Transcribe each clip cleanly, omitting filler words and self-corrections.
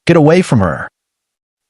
Get away from her.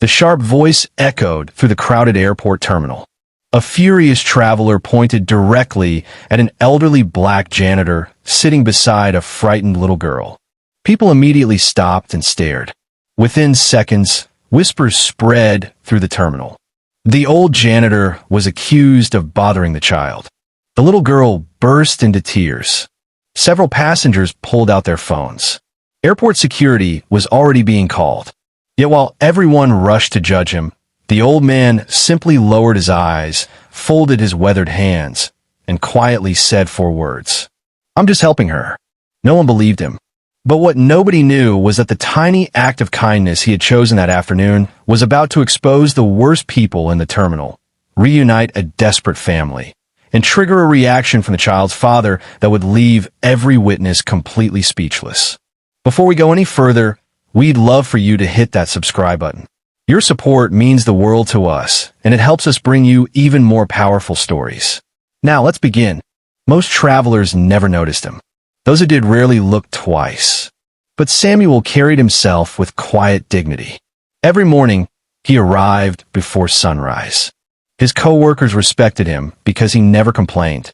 The sharp voice echoed through the crowded airport terminal. A furious traveler pointed directly at an elderly black janitor sitting beside a frightened little girl. People immediately stopped and stared. Within seconds, whispers spread through the terminal. The old janitor was accused of bothering the child. The little girl burst into tears. Several passengers pulled out their phones. Airport security was already being called. Yet while everyone rushed to judge him, the old man simply lowered his eyes, folded his weathered hands, and quietly said 4 words. "I'm just helping her." No one believed him. But what nobody knew was that the tiny act of kindness he had chosen that afternoon was about to expose the worst people in the terminal, reunite a desperate family, and trigger a reaction from the child's father that would leave every witness completely speechless. Before we go any further, we'd love for you to hit that subscribe button. Your support means the world to us, and it helps us bring you even more powerful stories. Now let's begin. Most travelers never noticed him. Those who did rarely looked twice. But Samuel carried himself with quiet dignity. Every morning, he arrived before sunrise. His co-workers respected him because he never complained.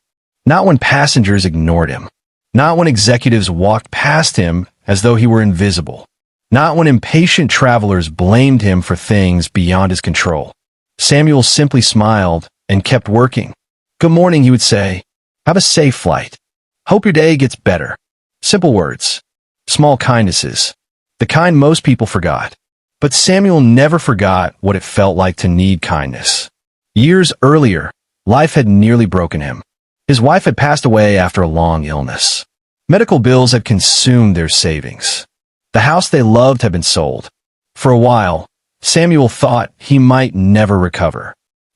Not when passengers ignored him. Not when executives walked past him as though he were invisible. Not when impatient travelers blamed him for things beyond his control. Samuel simply smiled and kept working. "Good morning," he would say. "Have a safe flight. Hope your day gets better." Simple words. Small kindnesses. The kind most people forgot. But Samuel never forgot what it felt like to need kindness. Years earlier, life had nearly broken him. His wife had passed away after a long illness. Medical bills had consumed their savings. The house they loved had been sold. For a while, Samuel thought he might never recover.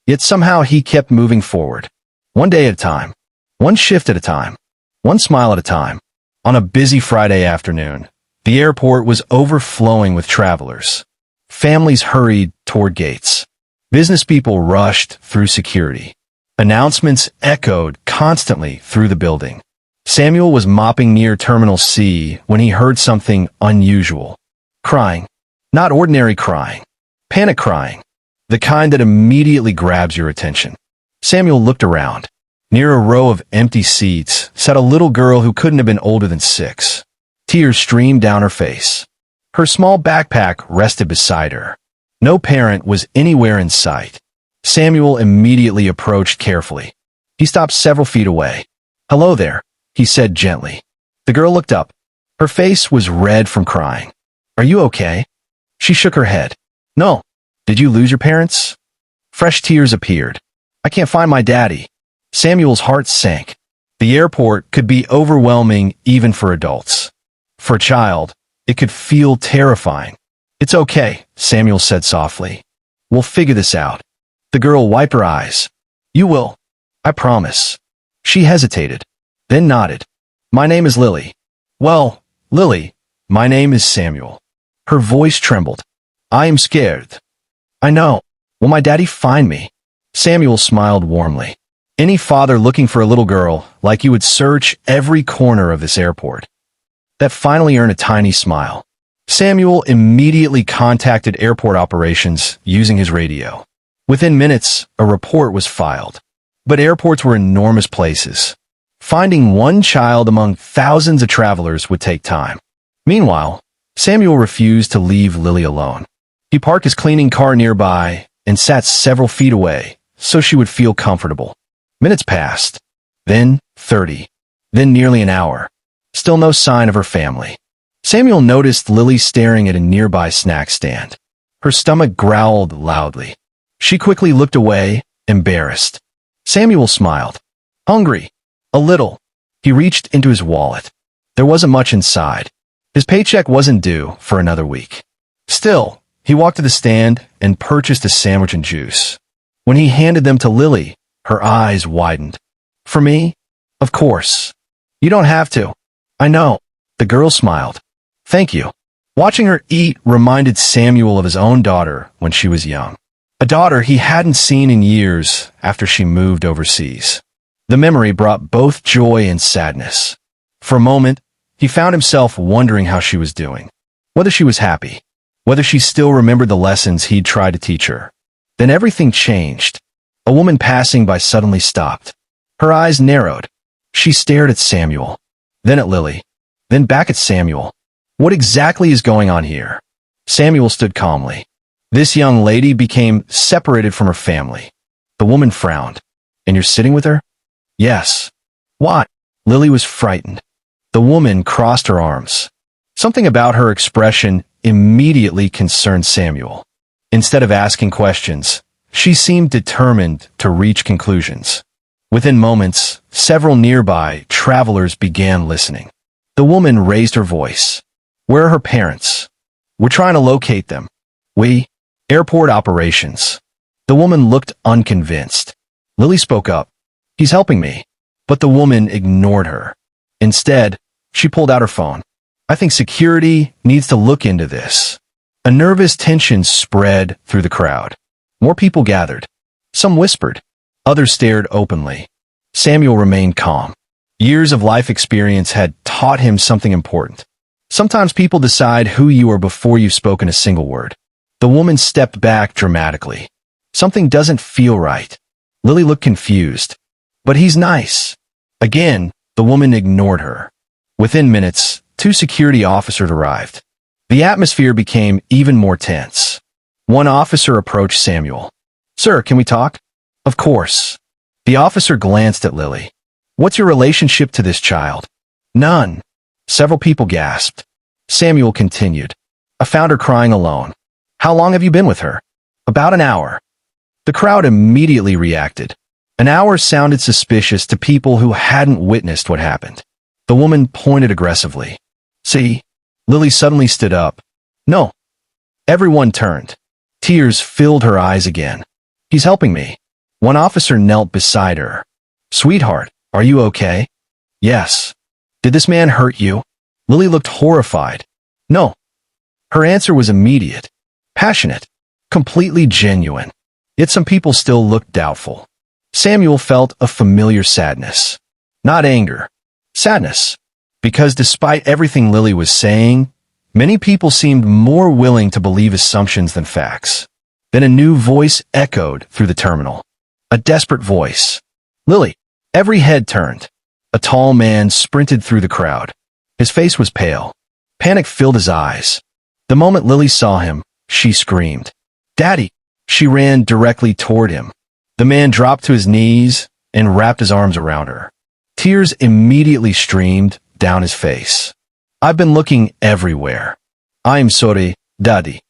Yet somehow he kept moving forward. One day at a time. One shift at a time. One smile at a time. On a busy Friday afternoon, the airport was overflowing with travelers. Families hurried toward gates. Business people rushed through security. Announcements echoed constantly through the building. Samuel was mopping near Terminal C when he heard something unusual. Crying. Not ordinary crying. Panic crying. The kind that immediately grabs your attention. Samuel looked around. Near a row of empty seats sat a little girl who couldn't have been older than 6. Tears streamed down her face. Her small backpack rested beside her. No parent was anywhere in sight. Samuel immediately approached carefully. He stopped several feet away. "Hello there," he said gently. The girl looked up. Her face was red from crying. "Are you okay?" She shook her head. "No. Did you lose your parents?" Fresh tears appeared. "I can't find my daddy." Samuel's heart sank. The airport could be overwhelming even for adults. For a child, it could feel terrifying. "It's okay," Samuel said softly. "We'll figure this out." The girl wiped her eyes. "You will. I promise." She hesitated, then nodded. "My name is Lily." "Well, Lily, my name is Samuel." Her voice trembled. "I am scared." "I know. Will my daddy find me?" Samuel smiled warmly. Any father looking for a little girl like you would search every corner of this airport. That finally earned a tiny smile. Samuel immediately contacted airport operations using his radio. Within minutes, a report was filed. But airports were enormous places. Finding one child among thousands of travelers would take time. Meanwhile, Samuel refused to leave Lily alone. He parked his cleaning car nearby and sat several feet away so she would feel comfortable. Minutes passed, then 30, then nearly an hour. Still no sign of her family. Samuel noticed Lily staring at a nearby snack stand. Her stomach growled loudly. She quickly looked away, embarrassed. Samuel smiled. Hungry. A little. He reached into his wallet. There wasn't much inside. His paycheck wasn't due for another week. Still, he walked to the stand and purchased a sandwich and juice. When he handed them to Lily, her eyes widened. "For me? Of course. You don't have to." "I know." The girl smiled. "Thank you." Watching her eat reminded Samuel of his own daughter when she was young. A daughter he hadn't seen in years after she moved overseas. The memory brought both joy and sadness. For a moment, he found himself wondering how she was doing. Whether she was happy. whether she still remembered the lessons he'd tried to teach her. Then everything changed. A woman passing by suddenly stopped. Her eyes narrowed. She stared at Samuel, then at Lily, then back at Samuel. What exactly is going on here? Samuel stood calmly. This young lady became separated from her family. The woman frowned. And you're sitting with her? Yes. Why? Lily was frightened. The woman crossed her arms. Something about her expression immediately concerned Samuel. Instead of asking questions, she seemed determined to reach conclusions. Within moments, several nearby travelers began listening. The woman raised her voice. Where are her parents? We're trying to locate them. Airport operations. The woman looked unconvinced. Lily spoke up. He's helping me. But the woman ignored her. Instead, she pulled out her phone. I think security needs to look into this. A nervous tension spread through the crowd. More people gathered. Some whispered. Others stared openly. Samuel remained calm. Years of life experience had taught him something important. Sometimes people decide who you are before you've spoken a single word. The woman stepped back dramatically. Something doesn't feel right. Lily looked confused. But he's nice. Again, the woman ignored her. Within minutes, 2 security officers arrived. The atmosphere became even more tense. One officer approached Samuel. Sir, can we talk? Of course. The officer glanced at Lily. What's your relationship to this child? None. Several people gasped. Samuel continued. I found her crying alone. How long have you been with her? About an hour. The crowd immediately reacted. An hour sounded suspicious to people who hadn't witnessed what happened. The woman pointed aggressively. See? Lily suddenly stood up. No. Everyone turned. Tears filled her eyes again. He's helping me. One officer knelt beside her. Sweetheart, are you okay? Yes. Did this man hurt you? Lily looked horrified. No. Her answer was immediate, passionate, completely genuine. Yet some people still looked doubtful. Samuel felt a familiar sadness. Not anger. Sadness. Because despite everything Lily was saying, many people seemed more willing to believe assumptions than facts. Then a new voice echoed through the terminal. A desperate voice. Lily. Every head turned. A tall man sprinted through the crowd. His face was pale. Panic filled his eyes. The moment Lily saw him, she screamed. Daddy! She ran directly toward him. The man dropped to his knees and wrapped his arms around her. Tears immediately streamed down his face. I've been looking everywhere. I'm sorry, Daddy.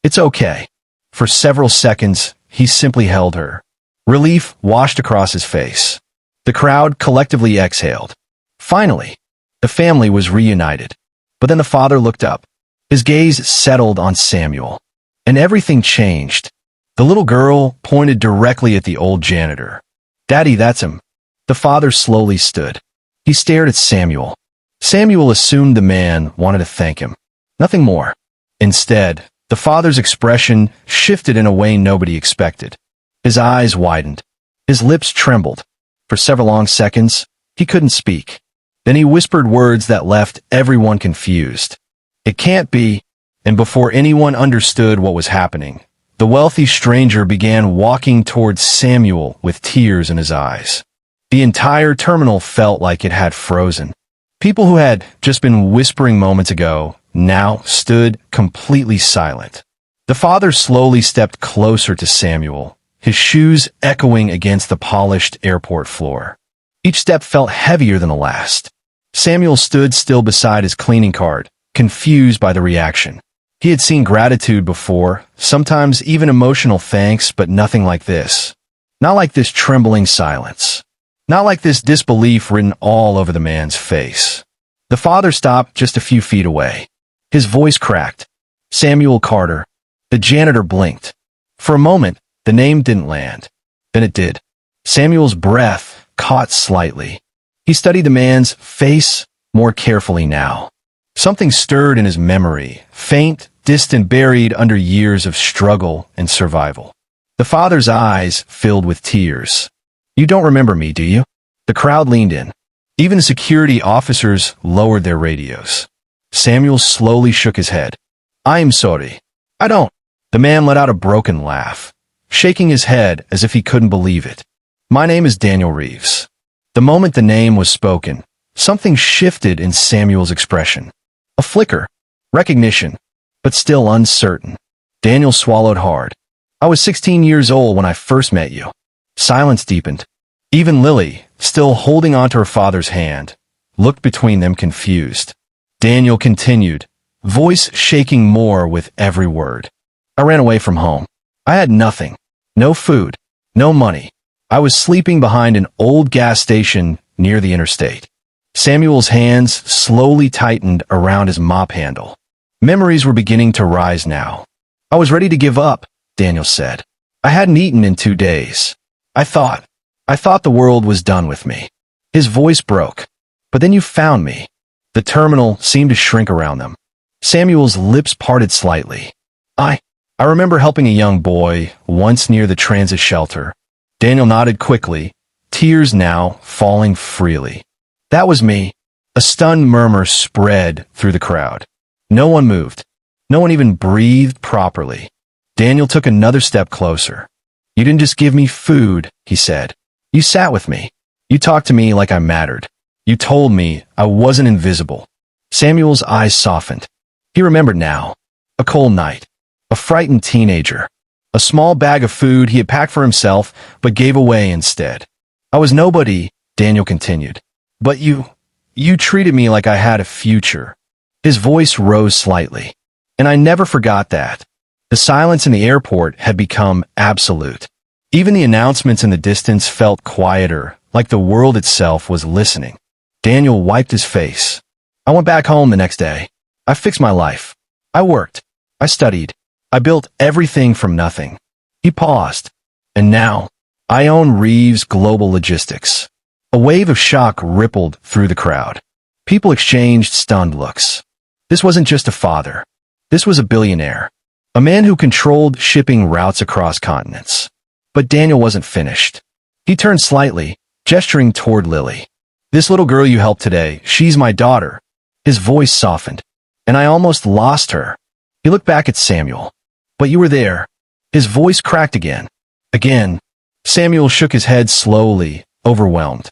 It's okay. For several seconds, he simply held her. Relief washed across his face. The crowd collectively exhaled. Finally, the family was reunited. But then the father looked up. His gaze settled on Samuel. And everything changed. The little girl pointed directly at the old janitor. Daddy, that's him. The father slowly stood. He stared at Samuel. Samuel assumed the man wanted to thank him. Nothing more. Instead, the father's expression shifted in a way nobody expected. His eyes widened. His lips trembled. For several long seconds, he couldn't speak. Then he whispered words that left everyone confused. It can't be. And before anyone understood what was happening, the wealthy stranger began walking towards Samuel with tears in his eyes. The entire terminal felt like it had frozen. People who had just been whispering moments ago now stood completely silent. The father slowly stepped closer to Samuel, his shoes echoing against the polished airport floor. Each step felt heavier than the last. Samuel stood still beside his cleaning cart, confused by the reaction. He had seen gratitude before, sometimes even emotional thanks, but nothing like this. Not like this trembling silence. Not like this disbelief written all over the man's face. The father stopped just a few feet away. His voice cracked. Samuel Carter. The janitor blinked. For a moment, the name didn't land. Then it did. Samuel's breath caught slightly. He studied the man's face more carefully now. Something stirred in his memory, faint, distant, buried under years of struggle and survival. The father's eyes filled with tears. You don't remember me, do you? The crowd leaned in. Even the security officers lowered their radios. Samuel slowly shook his head. I am sorry. I don't. The man let out a broken laugh, shaking his head as if he couldn't believe it. My name is Daniel Reeves. The moment the name was spoken, something shifted in Samuel's expression. A flicker, recognition, but still uncertain. Daniel swallowed hard. I was 16 years old when I first met you. Silence deepened. Even Lily, still holding onto her father's hand, looked between them confused. Daniel continued, voice shaking more with every word. I ran away from home. I had nothing. No food. No money. I was sleeping behind an old gas station near the interstate. Samuel's hands slowly tightened around his mop handle. Memories were beginning to rise now. I was ready to give up, Daniel said. I hadn't eaten in 2 days. I thought the world was done with me. His voice broke. But then you found me. The terminal seemed to shrink around them. Samuel's lips parted slightly. I remember helping a young boy once near the transit shelter. Daniel nodded quickly, tears now falling freely. That was me. A stunned murmur spread through the crowd. No one moved. No one even breathed properly. Daniel took another step closer. You didn't just give me food, he said. You sat with me. You talked to me like I mattered. You told me I wasn't invisible. Samuel's eyes softened. He remembered now. A cold night. A frightened teenager. A small bag of food he had packed for himself, but gave away instead. I was nobody, Daniel continued. But you treated me like I had a future. His voice rose slightly. And I never forgot that. The silence in the airport had become absolute. Even the announcements in the distance felt quieter, like the world itself was listening. Daniel wiped his face. I went back home the next day. I fixed my life. I worked. I studied. I built everything from nothing. He paused. And now, I own Reeves Global Logistics. A wave of shock rippled through the crowd. People exchanged stunned looks. This wasn't just a father. This was a billionaire. A man who controlled shipping routes across continents. But Daniel wasn't finished. He turned slightly, gesturing toward Lily. This little girl you helped today, she's my daughter. His voice softened. And I almost lost her. He looked back at Samuel. But you were there. His voice cracked again. Again. Samuel shook his head slowly, overwhelmed.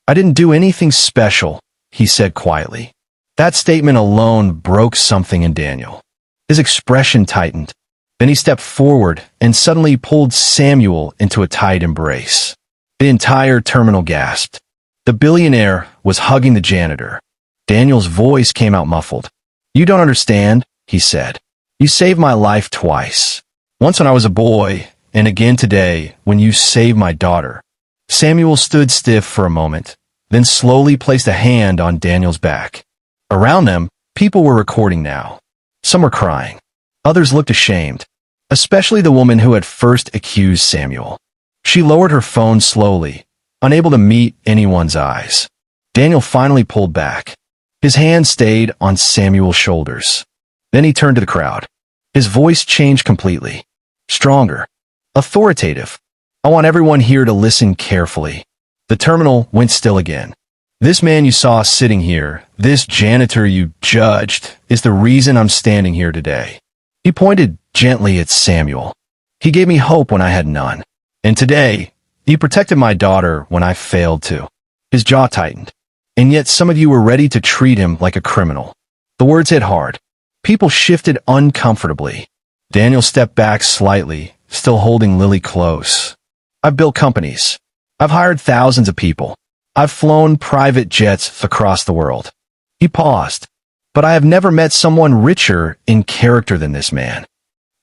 I didn't do anything special, he said quietly. That statement alone broke something in Daniel. His expression tightened. Then he stepped forward and suddenly pulled Samuel into a tight embrace. The entire terminal gasped. The billionaire was hugging the janitor. Daniel's voice came out muffled. You don't understand, he said. You saved my life twice. Once when I was a boy, and again today when you saved my daughter. Samuel stood stiff for a moment, then slowly placed a hand on Daniel's back. Around them, people were recording now. Some were crying. Others looked ashamed, especially the woman who had first accused Samuel. She lowered her phone slowly, unable to meet anyone's eyes. Daniel finally pulled back. His hand stayed on Samuel's shoulders. Then he turned to the crowd. His voice changed completely. Stronger. Authoritative. I want everyone here to listen carefully. The terminal went still again. This man you saw sitting here, this janitor you judged, is the reason I'm standing here today. He pointed gently at Samuel. He gave me hope when I had none. And today, he protected my daughter when I failed to. His jaw tightened. And yet some of you were ready to treat him like a criminal. The words hit hard. People shifted uncomfortably. Daniel stepped back slightly, still holding Lily close. I've built companies. I've hired thousands of people. I've flown private jets across the world. He paused. But I have never met someone richer in character than this man.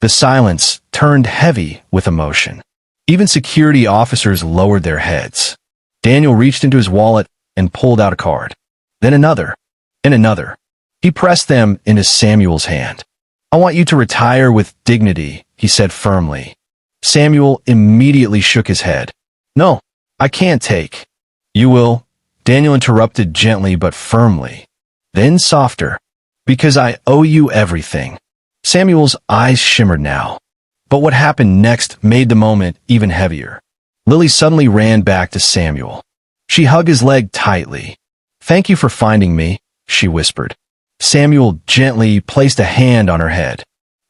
The silence turned heavy with emotion. Even security officers lowered their heads. Daniel reached into his wallet and pulled out a card. Then another. And another. He pressed them into Samuel's hand. I want you to retire with dignity, he said firmly. Samuel immediately shook his head. No, I can't take. You will, Daniel interrupted gently but firmly. Then softer. Because I owe you everything. Samuel's eyes shimmered now. But what happened next made the moment even heavier. Lily suddenly ran back to Samuel. She hugged his leg tightly. Thank you for finding me, she whispered. Samuel gently placed a hand on her head.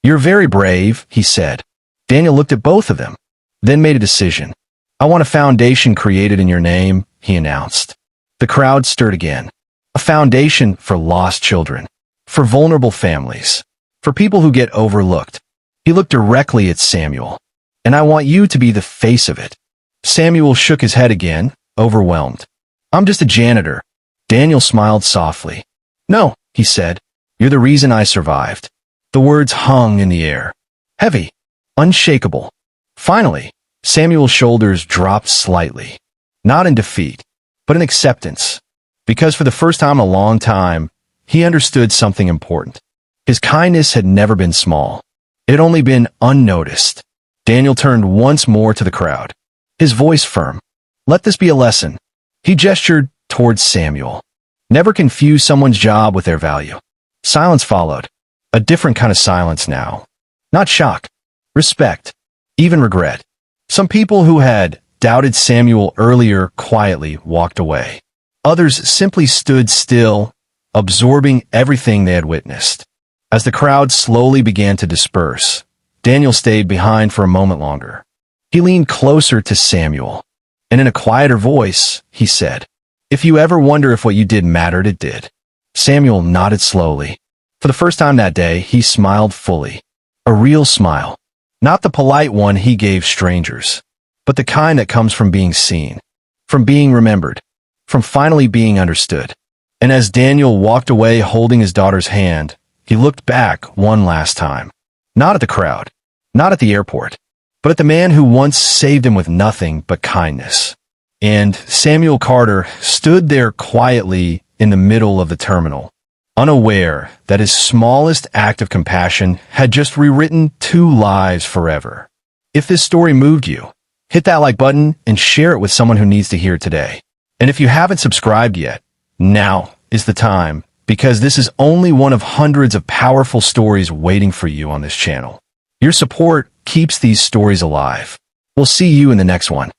"You're very brave," he said. Daniel looked at both of them, then made a decision. "I want a foundation created in your name," he announced. The crowd stirred again. A foundation for lost children, for vulnerable families, for people who get overlooked. He looked directly at Samuel. "And I want you to be the face of it." Samuel shook his head again, overwhelmed. "I'm just a janitor." Daniel smiled softly. "No," he said. "You're the reason I survived." The words hung in the air, heavy, unshakable. Finally, Samuel's shoulders dropped slightly, not in defeat, but in acceptance, because for the first time in a long time, he understood something important. His kindness had never been small. It had only been unnoticed. Daniel turned once more to the crowd, his voice firm. "Let this be a lesson." He gestured towards Samuel. "Never confuse someone's job with their value." Silence followed. A different kind of silence now. Not shock, respect, even regret. Some people who had doubted Samuel earlier quietly walked away. Others simply stood still, absorbing everything they had witnessed. As the crowd slowly began to disperse, Daniel stayed behind for a moment longer. He leaned closer to Samuel, and in a quieter voice, he said, "If you ever wonder if what you did mattered, it did." Samuel nodded slowly. For the first time that day, he smiled fully. A real smile. Not the polite one he gave strangers, but the kind that comes from being seen, from being remembered, from finally being understood. And as Daniel walked away holding his daughter's hand, he looked back one last time. Not at the crowd, not at the airport, but at the man who once saved him with nothing but kindness. And Samuel Carter stood there quietly in the middle of the terminal, unaware that his smallest act of compassion had just rewritten 2 lives forever. If this story moved you, hit that like button and share it with someone who needs to hear it today. And if you haven't subscribed yet, now is the time, because this is only one of hundreds of powerful stories waiting for you on this channel. Your support keeps these stories alive. We'll see you in the next one.